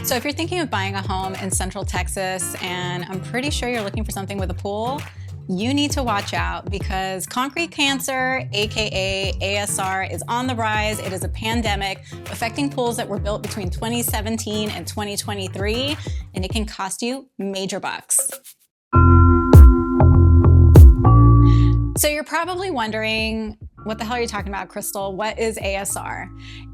So if you're thinking of buying a home in Central Texas, and I'm pretty sure you're looking for something with a pool, you need to watch out because concrete cancer, aka ASR, is on the rise. It is a pandemic affecting pools that were built between 2017 and 2023, and it can cost you major bucks. So you're probably wondering, what the hell are you talking about, Crystal? What is ASR?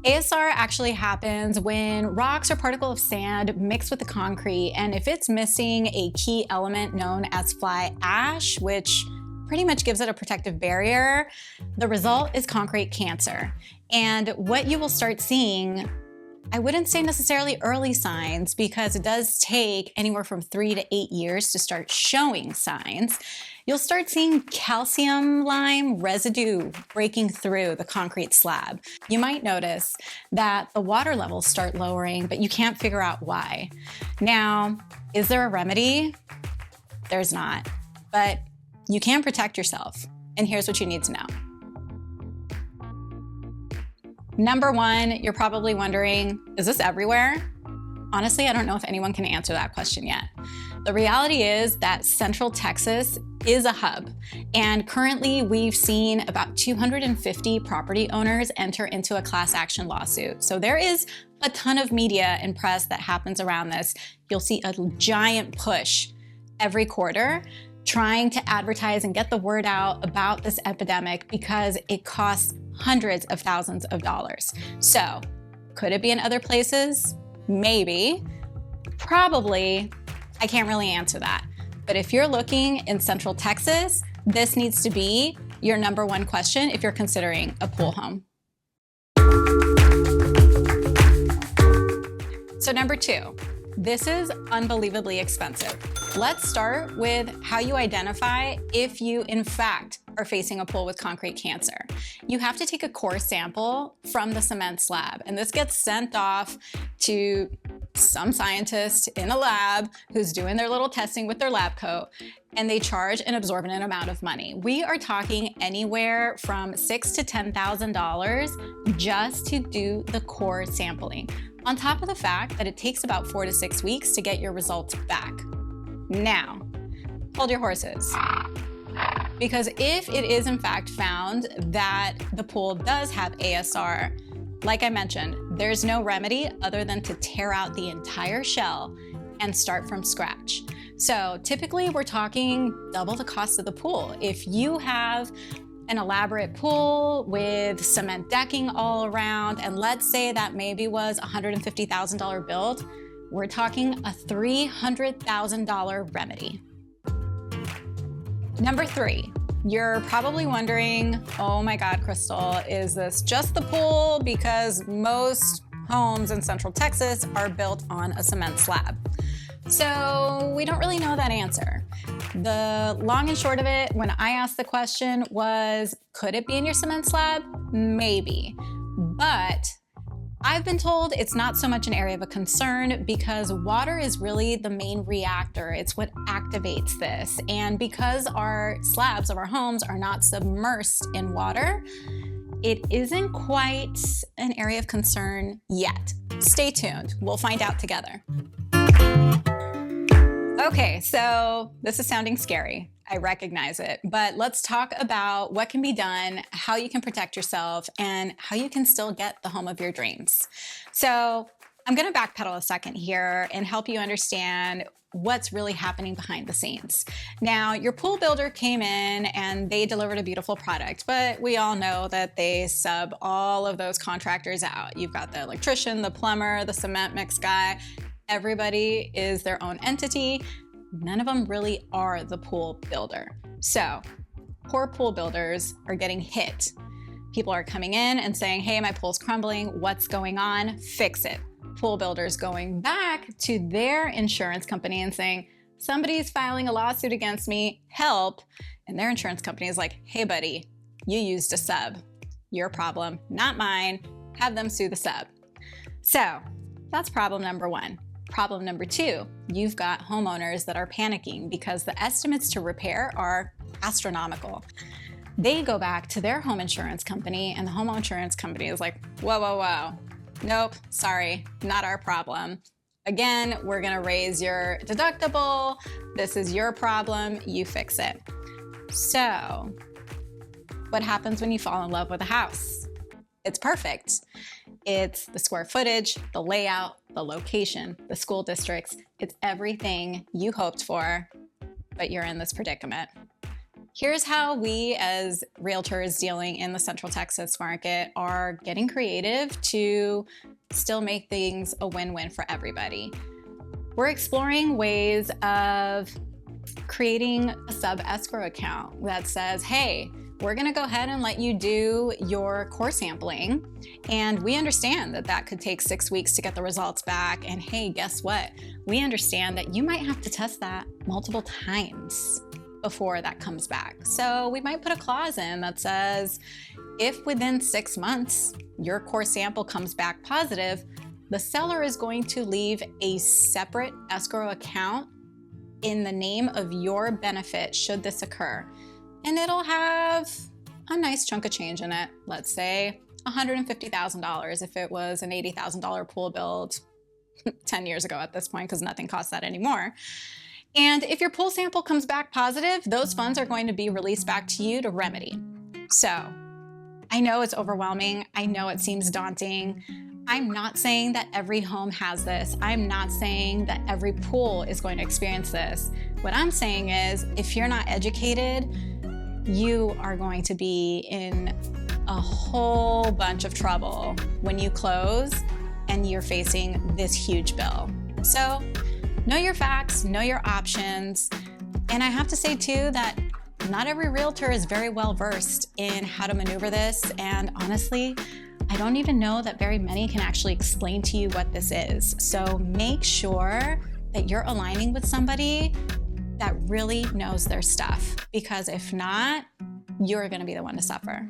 ASR actually happens when rocks or particle of sand mix with the concrete, and if it's missing a key element known as fly ash, which pretty much gives it a protective barrier, the result is concrete cancer. And what you will start seeing, I wouldn't say necessarily early signs because it does take anywhere from 3 to 8 years to start showing signs. You'll start seeing calcium lime residue breaking through the concrete slab. You might notice that the water levels start lowering, but you can't figure out why. Now, is there a remedy? There's not, but you can protect yourself. And here's what you need to know. Number one, you're probably wondering, is this everywhere? Honestly, I don't know if anyone can answer that question yet. The reality is that Central Texas is a hub, and currently we've seen about 250 property owners enter into a class action lawsuit. So there is a ton of media and press that happens around this. You'll see a giant push every quarter trying to advertise and get the word out about this epidemic because it costs hundreds of thousands of dollars. So could it be in other places? Maybe. Probably. I can't really answer that. But if you're looking in Central Texas, this needs to be your number one question if you're considering a pool home. So number two, this is unbelievably expensive. Let's start with how you identify if you, in fact, are facing a pool with concrete cancer. You have to take a core sample from the cement slab, and this gets sent off to some scientist in a lab who's doing their little testing with their lab coat, and they charge an exorbitant amount of money. We are talking anywhere from $6,000 to $10,000 just to do the core sampling, on top of the fact that it takes about 4 to 6 weeks to get your results back. Now, hold your horses. Because if it is in fact found that the pool does have ASR, like I mentioned, there's no remedy other than to tear out the entire shell and start from scratch. So typically we're talking double the cost of the pool. If you have an elaborate pool with cement decking all around, and let's say that maybe was a $150,000 build, we're talking a $300,000 remedy. Number three, you're probably wondering, oh my God, Crystal, is this just the pool? Because most homes in Central Texas are built on a cement slab. So we don't really know that answer. The long and short of it, when I asked the question was, could it be in your cement slab? Maybe, but I've been told it's not so much an area of a concern because water is really the main reactor. It's what activates this. And because our slabs of our homes are not submersed in water, it isn't quite an area of concern yet. Stay tuned. We'll find out together. Okay, so this is sounding scary. I recognize it, but let's talk about what can be done, how you can protect yourself, and how you can still get the home of your dreams. So I'm gonna backpedal a second here and help you understand what's really happening behind the scenes. Now, your pool builder came in and they delivered a beautiful product, but we all know that they sub all of those contractors out. You've got the electrician, the plumber, the cement mix guy. Everybody is their own entity. None of them really are the pool builder. So poor pool builders are getting hit. People are coming in and saying, hey, my pool's crumbling. What's going on? Fix it. Pool builders going back to their insurance company and saying, somebody's filing a lawsuit against me, help. And their insurance company is like, hey buddy, you used a sub. Your problem, not mine. Have them sue the sub. So that's problem number one. Problem number two, you've got homeowners that are panicking because the estimates to repair are astronomical. They go back to their home insurance company and the home insurance company is like, whoa, whoa, whoa. Nope, sorry, not our problem. Again, we're gonna raise your deductible. This is your problem, you fix it. So, what happens when you fall in love with a house? It's perfect. It's the square footage, the layout, the location, the school districts. It's everything you hoped for, but you're in this predicament. Here's how we as realtors dealing in the Central Texas market are getting creative to still make things a win-win for everybody. We're exploring ways of creating a sub-escrow account that says, hey, we're gonna go ahead and let you do your core sampling. And we understand that that could take 6 weeks to get the results back. And hey, guess what? We understand that you might have to test that multiple times before that comes back. So we might put a clause in that says, if within 6 months your core sample comes back positive, the seller is going to leave a separate escrow account in the name of your benefit should this occur. And it'll have a nice chunk of change in it. Let's say $150,000 if it was an $80,000 pool build 10 years ago at this point, because nothing costs that anymore. And if your pool sample comes back positive, those funds are going to be released back to you to remedy. So I know it's overwhelming. I know it seems daunting. I'm not saying that every home has this. I'm not saying that every pool is going to experience this. What I'm saying is, if you're not educated, you are going to be in a whole bunch of trouble when you close and you're facing this huge bill. So know your facts, know your options. And I have to say too that not every realtor is very well versed in how to maneuver this. And honestly, I don't even know that very many can actually explain to you what this is. So make sure that you're aligning with somebody that really knows their stuff, because if not, you're gonna be the one to suffer.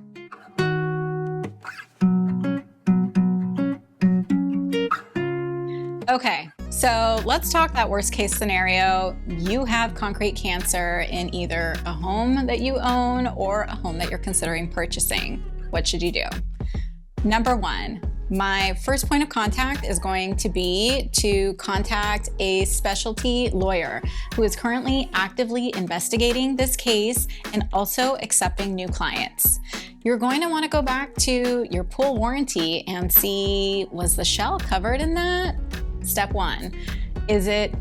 Okay, so let's talk that worst case scenario. You have concrete cancer in either a home that you own or a home that you're considering purchasing. What should you do? Number one, my first point of contact is going to be to contact a specialty lawyer who is currently actively investigating this case and also accepting new clients. You're going to want to go back to your pool warranty and see, was the shell covered in that? Step one, is it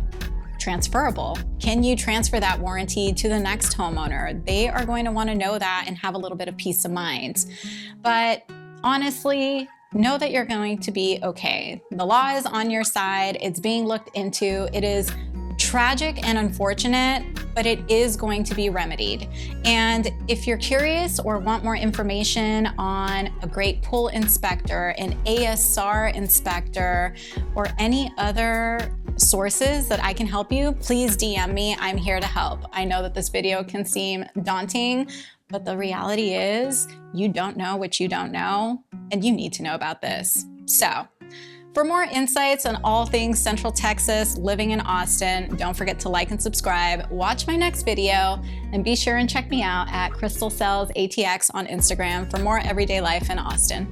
transferable? Can you transfer that warranty to the next homeowner? They are going to want to know that and have a little bit of peace of mind. But honestly, know that you're going to be okay. The law is on your side. It's being looked into. It is tragic and unfortunate, but it is going to be remedied. And if you're curious or want more information on a great pool inspector, an ASR inspector, or any other sources that I can help you, please DM me. I'm here to help. I know that this video can seem daunting, but the reality is you don't know what you don't know, and you need to know about this. So for more insights on all things Central Texas, living in Austin, don't forget to like and subscribe, watch my next video, and be sure and check me out at Crystal Sells ATX on Instagram for more everyday life in Austin.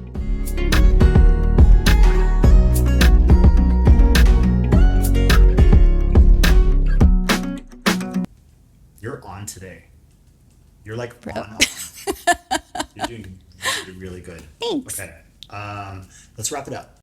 You're on today. You're like on. You're doing really, really good. Thanks. Okay. Let's wrap it up.